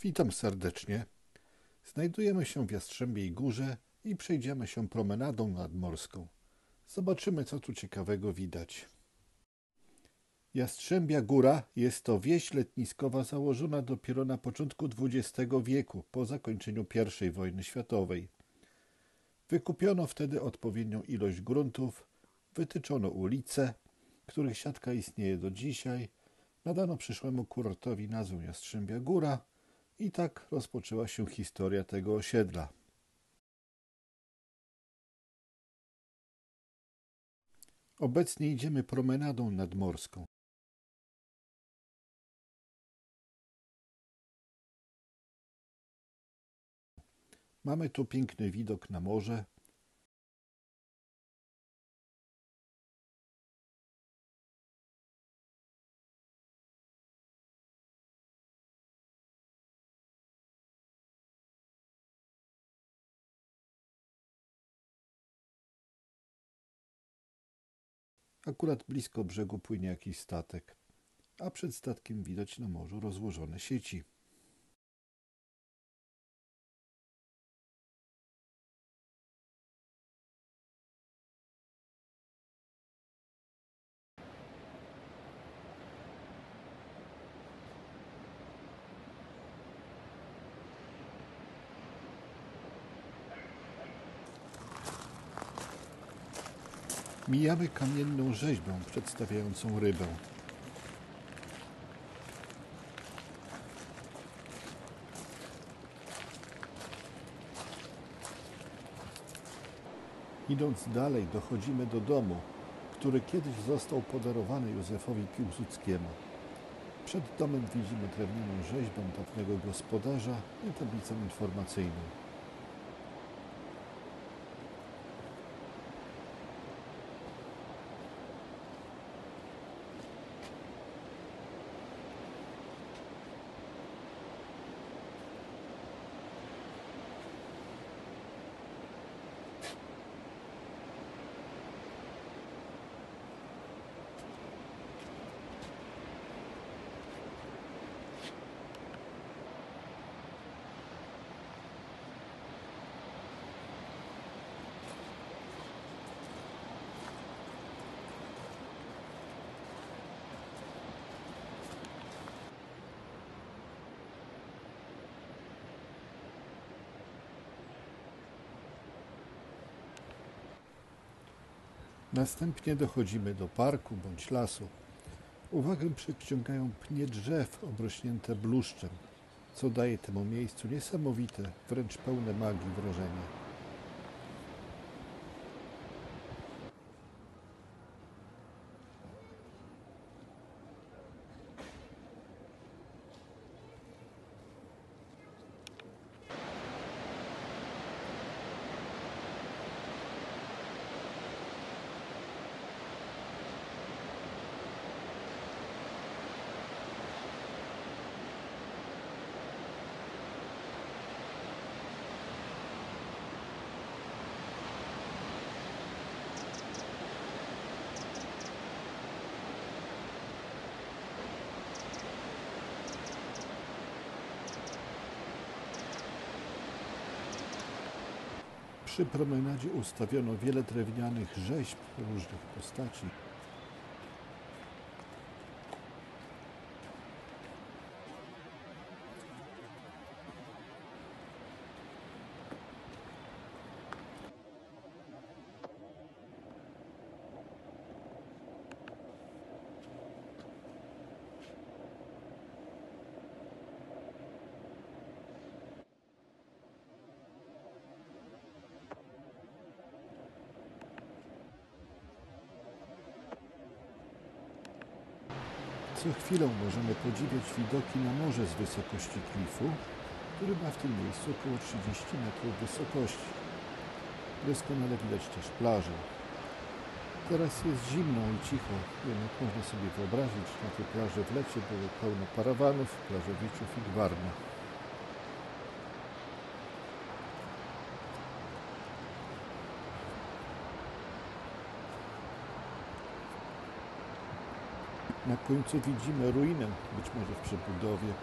Witam serdecznie. Znajdujemy się w Jastrzębiej Górze i przejdziemy się promenadą nadmorską. Zobaczymy, co tu ciekawego widać. Jastrzębia Góra jest to wieś letniskowa założona dopiero na początku XX wieku, po zakończeniu I wojny światowej. Wykupiono wtedy odpowiednią ilość gruntów, wytyczono ulice, których siatka istnieje do dzisiaj, nadano przyszłemu kurortowi nazwę Jastrzębia Góra i tak rozpoczęła się historia tego osiedla. Obecnie idziemy promenadą nadmorską. Mamy tu piękny widok na morze. Akurat blisko brzegu płynie jakiś statek, a przed statkiem widać na morzu rozłożone sieci. Mijamy kamienną rzeźbę przedstawiającą rybę. Idąc dalej, dochodzimy do domu, który kiedyś został podarowany Józefowi Piłsudskiemu. Przed domem widzimy drewnianą rzeźbę dawnego gospodarza i tablicę informacyjną. Następnie dochodzimy do parku bądź lasu. Uwagę przyciągają pnie drzew obrośnięte bluszczem, co daje temu miejscu niesamowite, wręcz pełne magii wrażenie. Przy promenadzie ustawiono wiele drewnianych rzeźb różnych postaci. Co chwilę możemy podziwiać widoki na morze z wysokości klifu, który ma w tym miejscu około 30 metrów wysokości. Doskonale widać też plażę. Teraz jest zimno i cicho, jednak można sobie wyobrazić, na tej plaży w lecie było pełno parawanów, plażowiczów i gwarna. Na końcu widzimy ruinę, być może w przebudowie.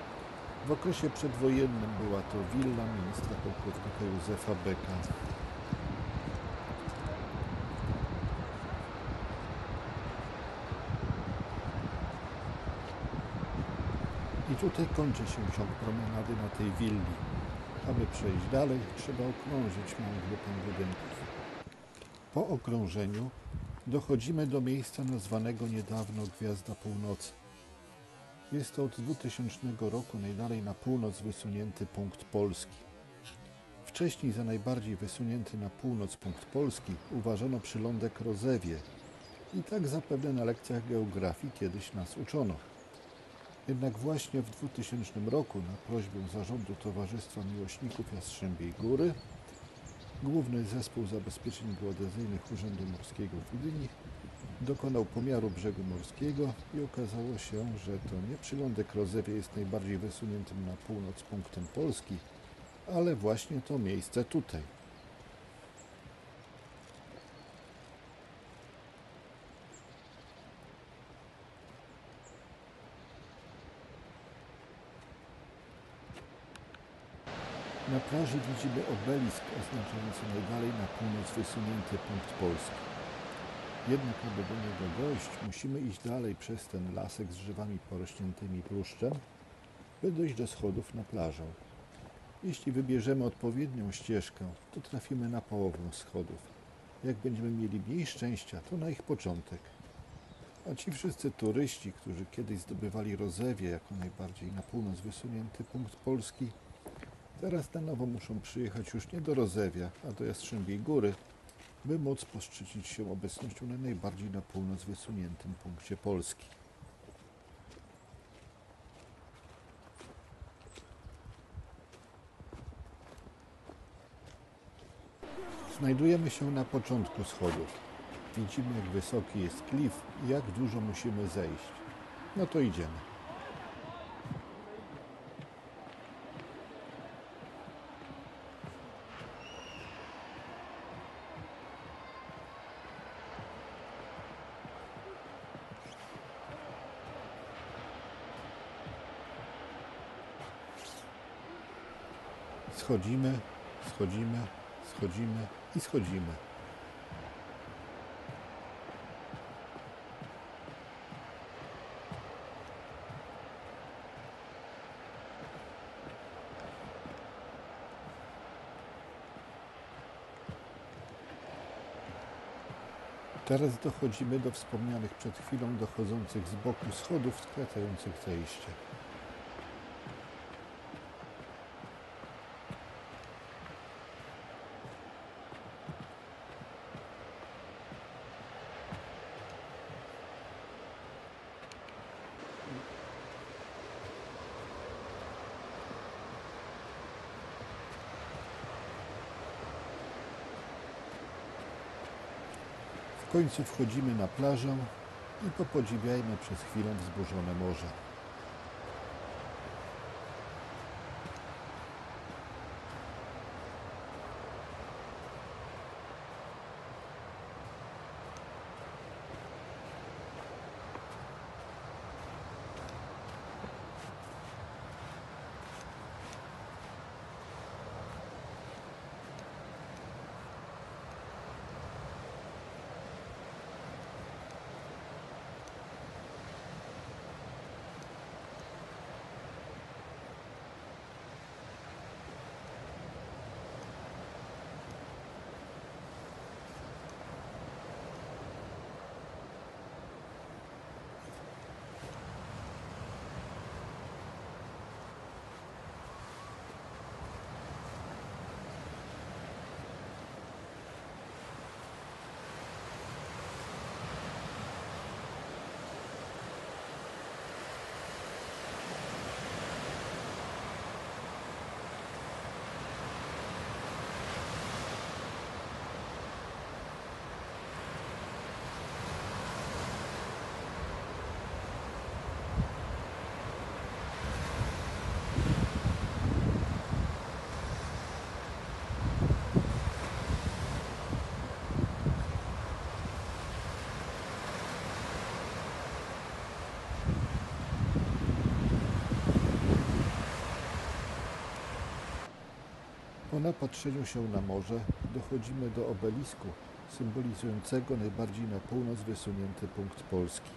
W okresie przedwojennym była to willa ministra pułkownika Józefa Beka. I tutaj kończy się ciąg promenady na tej willi. Aby przejść dalej, trzeba okrążyć małą grupę budynków. Po okrążeniu dochodzimy do miejsca nazwanego niedawno Gwiazda Północy. Jest to od 2000 roku najdalej na północ wysunięty punkt Polski. Wcześniej za najbardziej wysunięty na północ punkt Polski uważano przylądek Rozewie i tak zapewne na lekcjach geografii kiedyś nas uczono. Jednak właśnie w 2000 roku na prośbę Zarządu Towarzystwa Miłośników Jastrzębiej Góry Główny Zespół Zabezpieczeń Geodezyjnych Urzędu Morskiego w Gdyni dokonał pomiaru brzegu morskiego i okazało się, że to nie przylądek Rozewie jest najbardziej wysuniętym na północ punktem Polski, ale właśnie to miejsce tutaj. Na plaży widzimy obelisk oznaczający najdalej na północ wysunięty punkt Polski. Jednak aby do niego dojść, musimy iść dalej przez ten lasek z drzewami porośniętymi bluszczem, by dojść do schodów na plażę. Jeśli wybierzemy odpowiednią ścieżkę, to trafimy na połowę schodów. Jak będziemy mieli mniej szczęścia, to na ich początek. A ci wszyscy turyści, którzy kiedyś zdobywali Rozewie jako najbardziej na północ wysunięty punkt Polski, teraz na nowo muszą przyjechać już nie do Rozewia, a do Jastrzębiej Góry, by móc poszczycić się obecnością na najbardziej na północ wysuniętym punkcie Polski. Znajdujemy się na początku schodów. Widzimy, jak wysoki jest klif i jak dużo musimy zejść. No to idziemy. Schodzimy, schodzimy, schodzimy i schodzimy. Teraz dochodzimy do wspomnianych przed chwilą dochodzących z boku schodów skracających zejście. W końcu wchodzimy na plażę i popodziwiajmy przez chwilę wzburzone morze. Po napatrzeniu się na morze dochodzimy do obelisku symbolizującego najbardziej na północ wysunięty punkt Polski.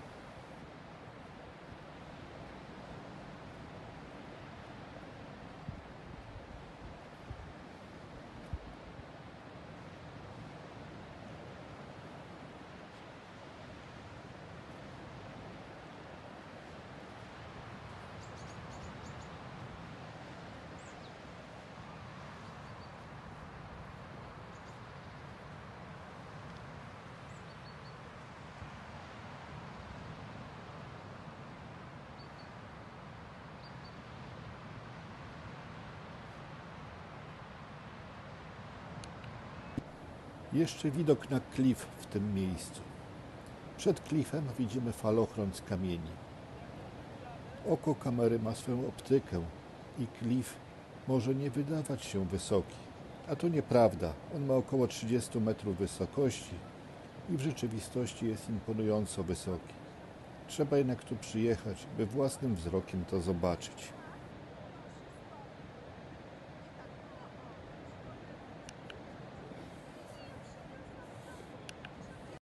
Jeszcze widok na klif w tym miejscu. Przed klifem widzimy falochron z kamieni. Oko kamery ma swoją optykę i klif może nie wydawać się wysoki. A to nieprawda. On ma około 30 metrów wysokości i w rzeczywistości jest imponująco wysoki. Trzeba jednak tu przyjechać, by własnym wzrokiem to zobaczyć.